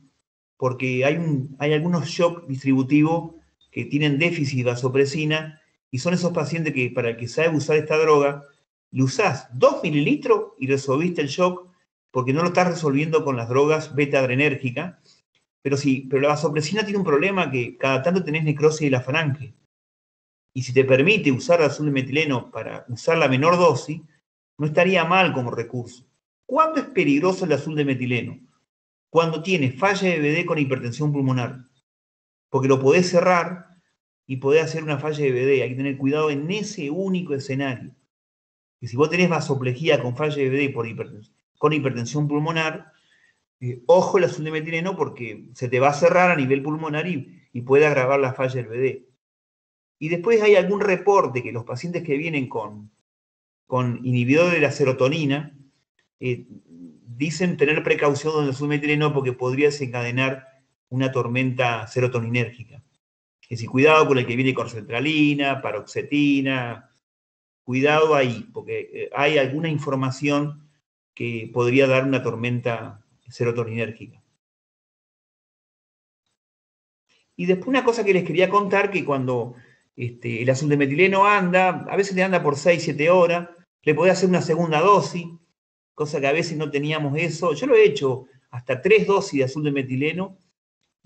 porque hay algunos shocks distributivos que tienen déficit de vasopresina, y son esos pacientes que para el que sabe usar esta droga, le usás 2 mililitros y resolviste el shock, porque no lo estás resolviendo con las drogas beta-adrenérgicas. Pero la vasopresina tiene un problema, que cada tanto tenés necrosis de la falange. Y si te permite usar azul de metileno para usar la menor dosis, no estaría mal como recurso. ¿Cuándo es peligroso el azul de metileno? Cuando tiene falla de BD con hipertensión pulmonar. Porque lo podés cerrar y podés hacer una falla de BD. Hay que tener cuidado en ese único escenario. Que si vos tenés vasoplejía con falla de BD con hipertensión pulmonar, ojo el azul de metileno, porque se te va a cerrar a nivel pulmonar y puede agravar la falla del BD. Y después hay algún reporte que los pacientes que vienen con inhibidor de la serotonina dicen tener precaución con el azul de metileno porque podría desencadenar una tormenta serotoninérgica. Es decir, cuidado con el que viene con sertralina, paroxetina, cuidado ahí, porque hay alguna información que podría dar una tormenta serotoninérgica. Y después una cosa que les quería contar, que cuando el azul de metileno anda, a veces le anda por 6-7 horas, le podés hacer una segunda dosis, cosa que a veces no teníamos eso. Yo lo he hecho hasta 3 dosis de azul de metileno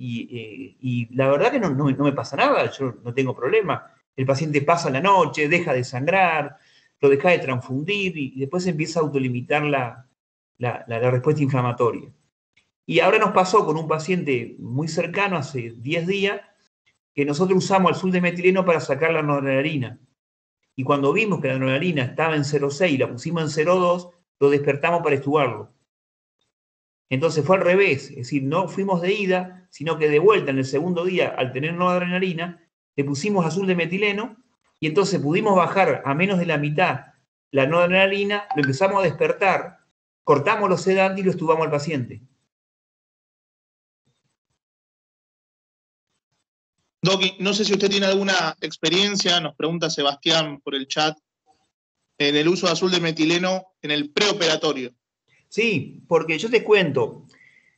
y la verdad que no me pasa nada, yo no tengo problema. El paciente pasa la noche, deja de sangrar, lo deja de transfundir y después empieza a autolimitar la respuesta inflamatoria. Y ahora nos pasó con un paciente muy cercano, hace 10 días, que nosotros usamos el azul de metileno para sacar la noradrenalina. Y cuando vimos que la noradrenalina estaba en 0,6 y la pusimos en 0,2, lo despertamos para estubarlo. Entonces fue al revés, es decir, no fuimos de ida, sino que de vuelta en el segundo día, al tener noradrenalina, le pusimos azul de metileno y entonces pudimos bajar a menos de la mitad la noradrenalina, lo empezamos a despertar, cortamos los sedantes y lo estubamos al paciente. Doc, no sé si usted tiene alguna experiencia, nos pregunta Sebastián por el chat, en el uso de azul de metileno en el preoperatorio. Sí, porque yo te cuento,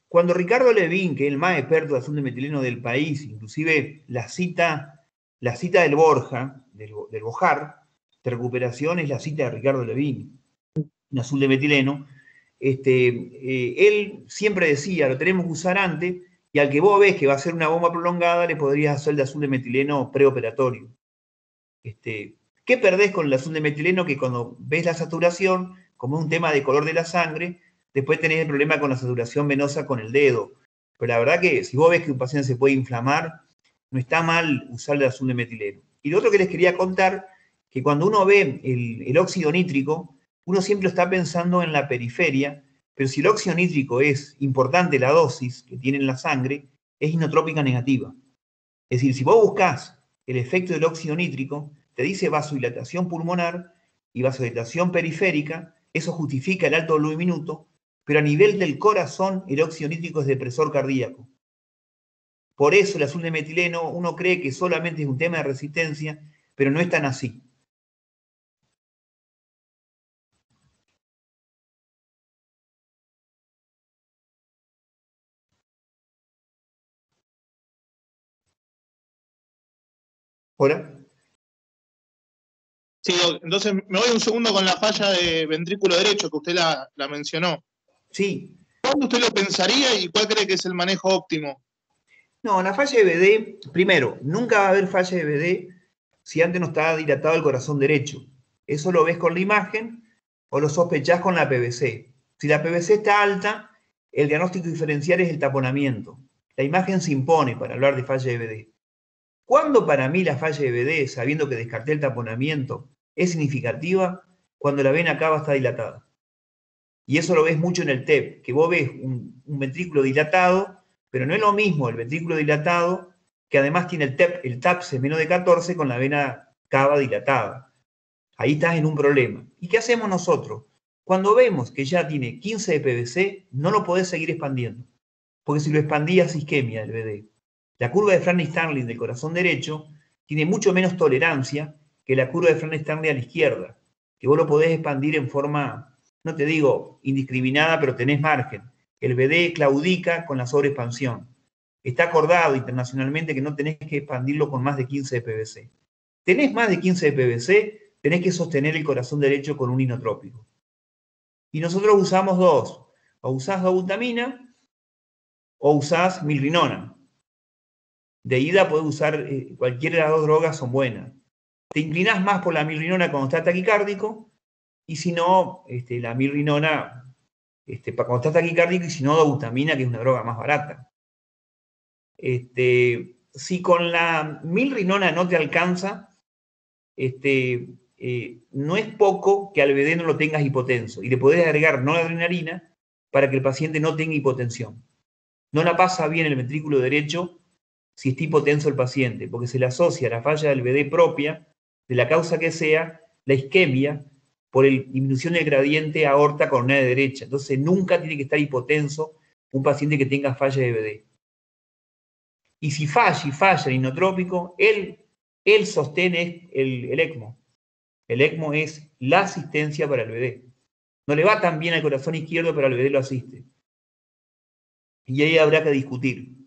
cuando Ricardo Levin, que es el más experto de azul de metileno del país, inclusive la cita del Borja, del Bojar, de recuperación es la cita de Ricardo Levin, en azul de metileno, él siempre decía, lo tenemos que usar antes, y al que vos ves que va a ser una bomba prolongada, le podrías hacer de azul de metileno preoperatorio. ¿Qué perdés con el azul de metileno? Que cuando ves la saturación, como es un tema de color de la sangre, después tenés el problema con la saturación venosa con el dedo. Pero la verdad que si vos ves que un paciente se puede inflamar, no está mal usar el azul de metileno. Y lo otro que les quería contar, que cuando uno ve el óxido nítrico, uno siempre está pensando en la periferia, pero si el óxido nítrico es importante, la dosis que tiene en la sangre, es inotrópica negativa. Es decir, si vos buscás el efecto del óxido nítrico, te dice vasodilatación pulmonar y vasodilatación periférica, eso justifica el alto volumen minuto, pero a nivel del corazón el óxido nítrico es depresor cardíaco. Por eso el azul de metileno uno cree que solamente es un tema de resistencia, pero no es tan así. ¿Hola? Sí, Doc, entonces me voy un segundo con la falla de ventrículo derecho que usted la mencionó. Sí. ¿Cuándo usted lo pensaría y cuál cree que es el manejo óptimo? No, la falla de BD, primero, nunca va a haber falla de BD si antes no está dilatado el corazón derecho. Eso lo ves con la imagen o lo sospechás con la PVC. Si la PVC está alta, el diagnóstico diferencial es el taponamiento. La imagen se impone para hablar de falla de BD. ¿Cuándo para mí la falla de BD, sabiendo que descarté el taponamiento, es significativa? Cuando la vena cava está dilatada. Y eso lo ves mucho en el TEP, que vos ves un ventrículo dilatado, pero no es lo mismo el ventrículo dilatado, que además tiene el TAPSE menos de 14 con la vena cava dilatada. Ahí estás en un problema. ¿Y qué hacemos nosotros? Cuando vemos que ya tiene 15 de PVC, no lo podés seguir expandiendo, porque si lo expandías isquemia del BD. La curva de Franklin-Starling del corazón derecho tiene mucho menos tolerancia que la curva de Franklin-Starling a la izquierda, que vos lo podés expandir en forma, no te digo indiscriminada, pero tenés margen. El BD claudica con la sobreexpansión. Está acordado internacionalmente que no tenés que expandirlo con más de 15 de PVC. Tenés más de 15 de PVC, tenés que sostener el corazón derecho con un inotrópico. Y nosotros usamos dos. O usás dobutamina o usás milrinona. De ida podés usar cualquiera de las dos drogas, son buenas. Te inclinás más por la milrinona cuando estás taquicárdico, y si no, la milrinona para cuando estás taquicárdico, y si no, dobutamina, que es una droga más barata. Si con la milrinona no te alcanza, no es poco que al BD no lo tengas hipotenso, y le podés agregar noradrenalina para que el paciente no tenga hipotensión. No la pasa bien el ventrículo derecho si está hipotenso el paciente, porque se le asocia a la falla del BD propia, de la causa que sea, la isquemia, por disminución del gradiente aorta coronaria derecha. Entonces nunca tiene que estar hipotenso un paciente que tenga falla de BD. Y si falla el inotrópico, el sostén es el ECMO. El ECMO es la asistencia para el BD. No le va tan bien al corazón izquierdo, pero al BD lo asiste. Y ahí habrá que discutir.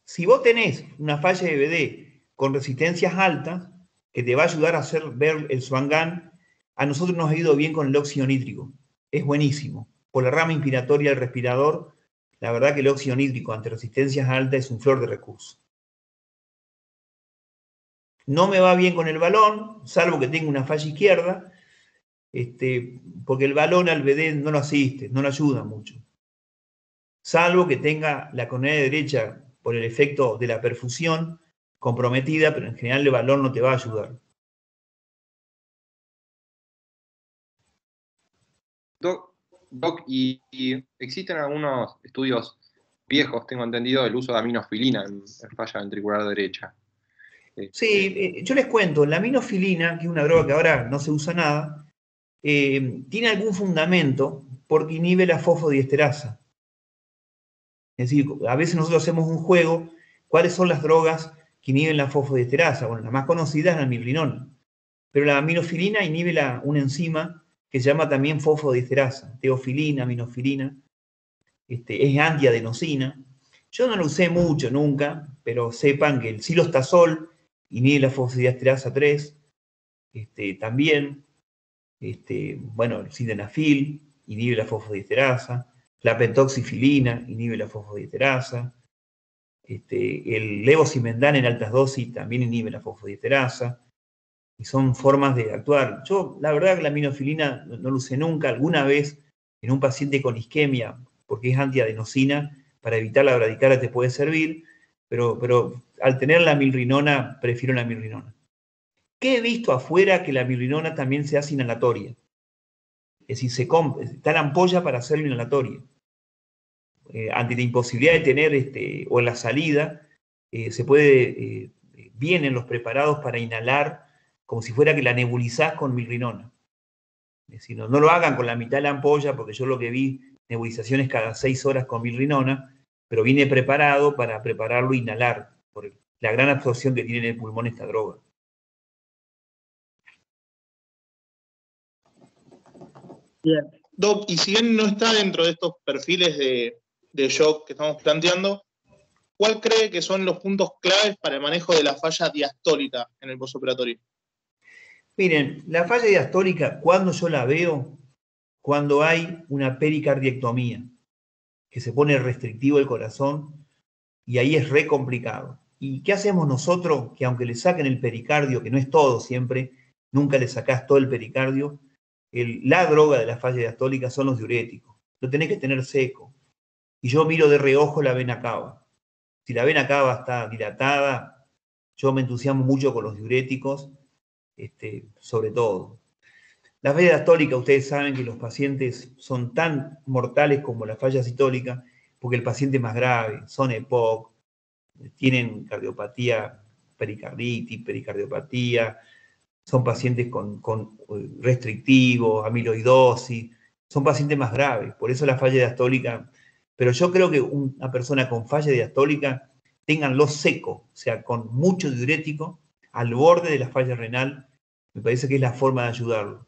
Si vos tenés una falla de BD con resistencias altas, que te va a ayudar a hacer ver el Swan-Gan, a nosotros nos ha ido bien con el óxido nítrico. Es buenísimo. Por la rama inspiratoria del respirador, la verdad que el óxido nítrico ante resistencias altas es un flor de recurso. No me va bien con el balón, salvo que tenga una falla izquierda, porque el balón al BD no lo asiste, no lo ayuda mucho. Salvo que tenga la coronaria derecha por el efecto de la perfusión comprometida, pero en general el balón no te va a ayudar. Doc, y existen algunos estudios viejos, tengo entendido, del uso de aminofilina en falla ventricular derecha. Sí, yo les cuento, la aminofilina, que es una droga que ahora no se usa nada, tiene algún fundamento porque inhibe la fosfodiesterasa. Es decir, a veces nosotros hacemos un juego, ¿cuáles son las drogas que inhiben la fosfodiesterasa? Bueno, la más conocida es la mirrinona, pero la aminofilina inhibe una enzima que se llama también fosfodiesterasa, teofilina, aminofilina, es antiadenosina. Yo no lo usé mucho nunca, pero sepan que el silostazol inhibe la fosfodiesterasa 3, también, bueno, el sildenafil inhibe la fosfodiesterasa, la pentoxifilina inhibe la fosfodiesterasa, el levosimendan en altas dosis también inhibe la fosfodiesterasa, y son formas de actuar. Yo, la verdad, que la aminofilina no lo usé nunca, alguna vez en un paciente con isquemia, porque es antiadenosina, para evitar la bradicardia te puede servir, pero al tener la milrinona, prefiero la milrinona. ¿Qué he visto afuera? Que la milrinona también se hace inhalatoria. Es decir, está la ampolla para hacerlo inhalatoria. Ante la imposibilidad de tener, o en la salida, vienen los preparados para inhalar como si fuera que la nebulizás con milrinona. Es decir, no lo hagan con la mitad de la ampolla, porque yo lo que vi, nebulizaciones cada 6 horas con milrinona, pero viene preparado para prepararlo e inhalar, por la gran absorción que tiene en el pulmón esta droga. Bien. Doc, y si bien no está dentro de estos perfiles de shock que estamos planteando, ¿cuál cree que son los puntos claves para el manejo de la falla diastólica en el postoperatorio? Miren, la falla diastólica, cuando yo la veo, cuando hay una pericardiectomía, que se pone restrictivo el corazón, y ahí es re complicado. ¿Y qué hacemos nosotros? Que aunque le saquen el pericardio, que no es todo siempre, nunca le sacás todo el pericardio, la droga de la falla diastólica son los diuréticos. Lo tenés que tener seco. Y yo miro de reojo la vena cava. Si la vena cava está dilatada, yo me entusiasmo mucho con los diuréticos, sobre todo. La falla diastólica, ustedes saben que los pacientes son tan mortales como la falla sistólica, porque el paciente es más grave, son EPOC, tienen cardiopatía, pericarditis, pericardiopatía, son pacientes con restrictivos, amiloidosis, son pacientes más graves, por eso la falla diastólica. Pero yo creo que una persona con falla diastólica, ténganlo seco, o sea, con mucho diurético, al borde de la falla renal, me parece que es la forma de ayudarlo.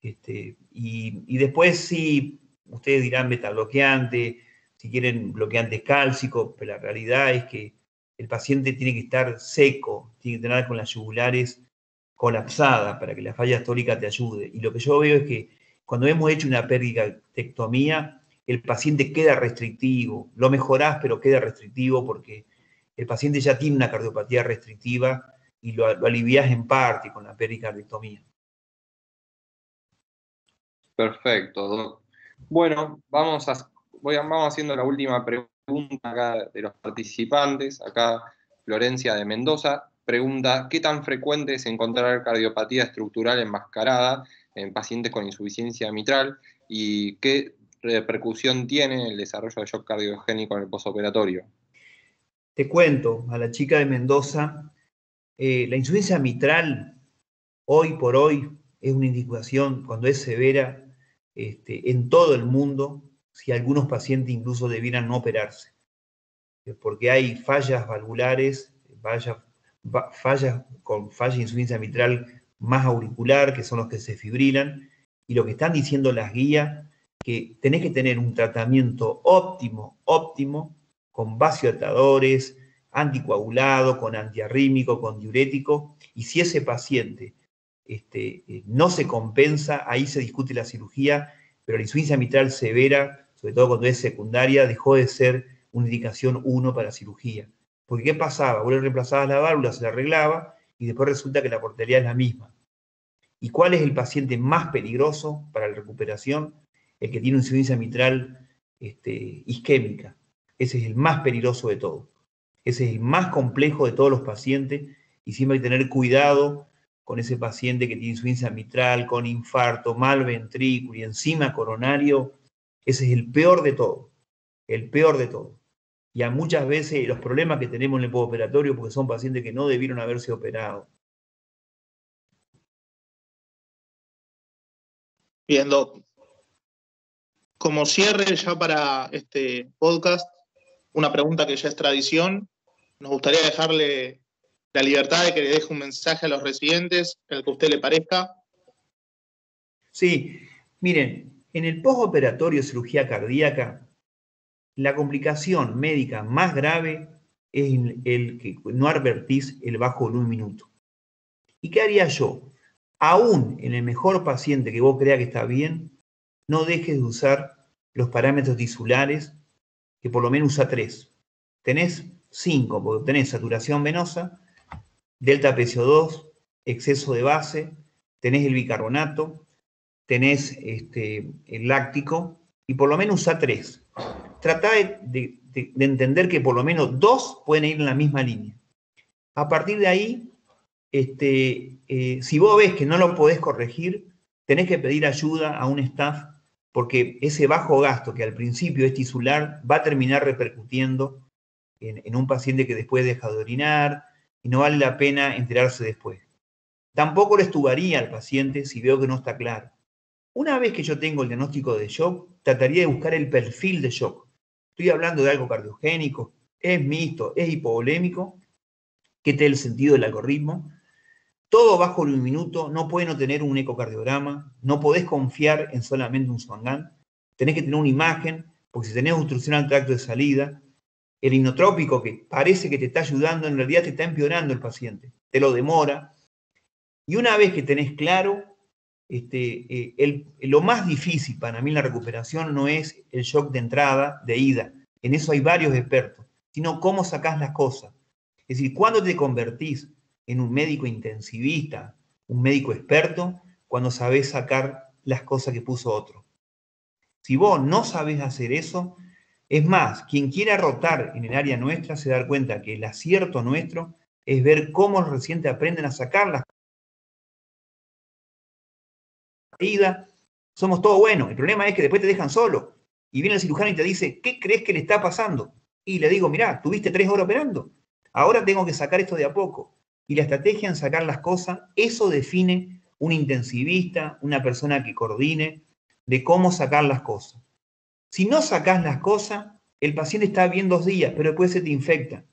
Y después sí, ustedes dirán betabloqueante, si quieren bloqueantes cálcicos, pero la realidad es que el paciente tiene que estar seco, tiene que tener con las yugulares colapsadas para que la falla diastólica te ayude. Y lo que yo veo es que cuando hemos hecho una pericardectomía, el paciente queda restrictivo, lo mejorás, pero queda restrictivo porque el paciente ya tiene una cardiopatía restrictiva y lo aliviás en parte con la pericardectomía. Perfecto, Doc. Bueno, vamos haciendo la última pregunta acá de los participantes. Acá Florencia de Mendoza pregunta: ¿qué tan frecuente es encontrar cardiopatía estructural enmascarada en pacientes con insuficiencia mitral y qué repercusión tiene el desarrollo de shock cardiogénico en el postoperatorio? Te cuento, a la chica de Mendoza, la insuficiencia mitral hoy por hoy es una indicación cuando es severa en todo el mundo, si algunos pacientes incluso debieran no operarse, porque hay fallas valvulares, fallas con falla de insuficiencia mitral más auricular, que son los que se fibrilan, y lo que están diciendo las guías, que tenés que tener un tratamiento óptimo, con vasodilatadores, anticoagulado, con antiarrítmico, con diurético, y si ese paciente no se compensa, ahí se discute la cirugía, pero la insuficiencia mitral severa, sobre todo cuando es secundaria, dejó de ser una indicación 1 para cirugía. Porque ¿qué pasaba? Vos le reemplazabas la válvula, se la arreglaba, y después resulta que la portería es la misma. ¿Y cuál es el paciente más peligroso para la recuperación? El que tiene una insuficiencia mitral isquémica. Ese es el más peligroso de todos. Ese es el más complejo de todos los pacientes, y siempre hay que tener cuidado con ese paciente que tiene insuficiencia mitral, con infarto, mal ventrículo y encima coronario, ese es el peor de todo, el peor de todo. Y a muchas veces los problemas que tenemos en el postoperatorio porque son pacientes que no debieron haberse operado. Bien, Doc. Como cierre ya para este podcast, una pregunta que ya es tradición. Nos gustaría dejarle la libertad de que le deje un mensaje a los residentes, el que a usted le parezca. Sí, miren, en el postoperatorio de cirugía cardíaca, la complicación médica más grave es el que no advertís el bajo en un minuto. ¿Y qué haría yo? Aún en el mejor paciente que vos creas que está bien, no dejes de usar los parámetros tisulares, que por lo menos usa 3. Tenés 5, porque tenés saturación venosa, delta PCO2, exceso de base, tenés el bicarbonato, tenés el láctico, y por lo menos usa 3. Tratá de entender que por lo menos 2 pueden ir en la misma línea. A partir de ahí, si vos ves que no lo podés corregir, tenés que pedir ayuda a un staff, porque ese bajo gasto que al principio es tisular va a terminar repercutiendo en un paciente que después deja de orinar y no vale la pena enterarse después. Tampoco le estubaría al paciente si veo que no está claro. Una vez que yo tengo el diagnóstico de shock, trataría de buscar el perfil de shock. Estoy hablando de algo cardiogénico, es mixto, es hipovolémico, que te el sentido del algoritmo. Todo bajo el minuto, no puede no tener un ecocardiograma, no podés confiar en solamente un Swan-Ganz, tenés que tener una imagen, porque si tenés obstrucción al tracto de salida, el inotrópico que parece que te está ayudando, en realidad te está empeorando el paciente, te lo demora. Y una vez que tenés claro, lo más difícil para mí en la recuperación no es el shock de entrada, de ida, en eso hay varios expertos, sino cómo sacás las cosas. Es decir, ¿cuándo te convertís en un médico intensivista, un médico experto? Cuando sabés sacar las cosas que puso otro. Si vos no sabés hacer eso, es más, quien quiera rotar en el área nuestra se da cuenta que el acierto nuestro es ver cómo los residentes aprenden a sacar las cosas. Somos todos buenos. El problema es que después te dejan solo. Y viene el cirujano y te dice, ¿qué crees que le está pasando? Y le digo, mirá, tuviste 3 horas operando. Ahora tengo que sacar esto de a poco. Y la estrategia en sacar las cosas, eso define un intensivista, una persona que coordine, de cómo sacar las cosas. Si no sacás las cosas, el paciente está bien 2 días, pero después se te infecta.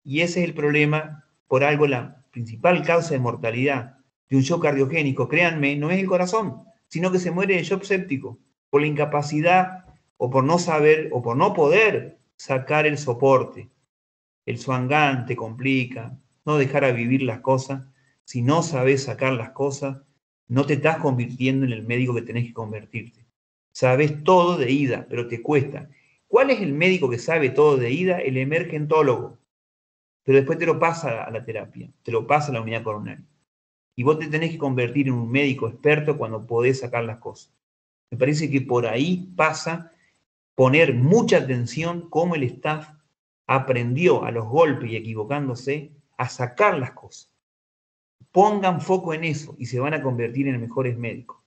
Y ese es el problema, por algo la principal causa de mortalidad de un shock cardiogénico, créanme, no es el corazón, sino que se muere de shock séptico, por la incapacidad o por no saber o por no poder sacar el soporte. El Swan-Ganz te complica, no dejar a vivir las cosas. Si no sabes sacar las cosas, no te estás convirtiendo en el médico que tenés que convertirte. Sabes todo de ida, pero te cuesta. ¿Cuál es el médico que sabe todo de ida? El emergentólogo. Pero después te lo pasa a la terapia, te lo pasa a la unidad coronaria. Y vos te tenés que convertir en un médico experto cuando podés sacar las cosas. Me parece que por ahí pasa poner mucha atención cómo el staff aprendió a los golpes y equivocándose a sacar las cosas. Pongan foco en eso y se van a convertir en mejores médicos.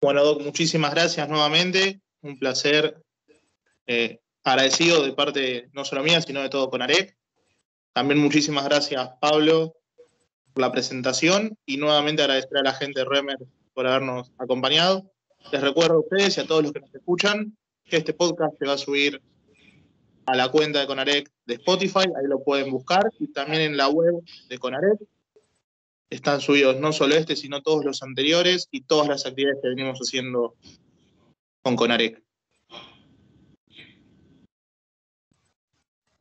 Bueno, Doc, muchísimas gracias nuevamente. Un placer. Agradecido de parte no solo mía, sino de todo Conarec. También muchísimas gracias, Pablo, por la presentación y nuevamente agradecer a la gente de Remer por habernos acompañado. Les recuerdo a ustedes y a todos los que nos escuchan que este podcast se va a subir a la cuenta de Conarec de Spotify, ahí lo pueden buscar, y también en la web de Conarec. Están subidos no solo este, sino todos los anteriores y todas las actividades que venimos haciendo con Conarec.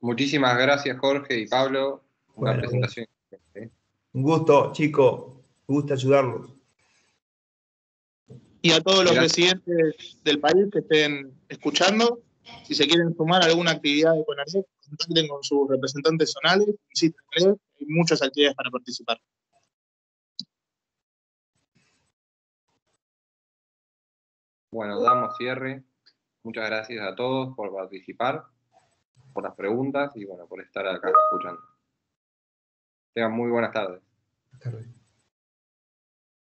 Muchísimas gracias, Jorge y Pablo. Una Bueno, presentación. un gusto, chicos. Un gusto ayudarlos. Y a todos los Gracias. residentes del país que estén escuchando, si se quieren sumar a alguna actividad de Conarec, contacten con sus representantes zonales, visiten, hay muchas actividades para participar. Bueno, damos cierre. Muchas gracias a todos por participar. por las preguntas y bueno, por estar acá escuchando. Tengan muy buenas tardes. Buenas tardes.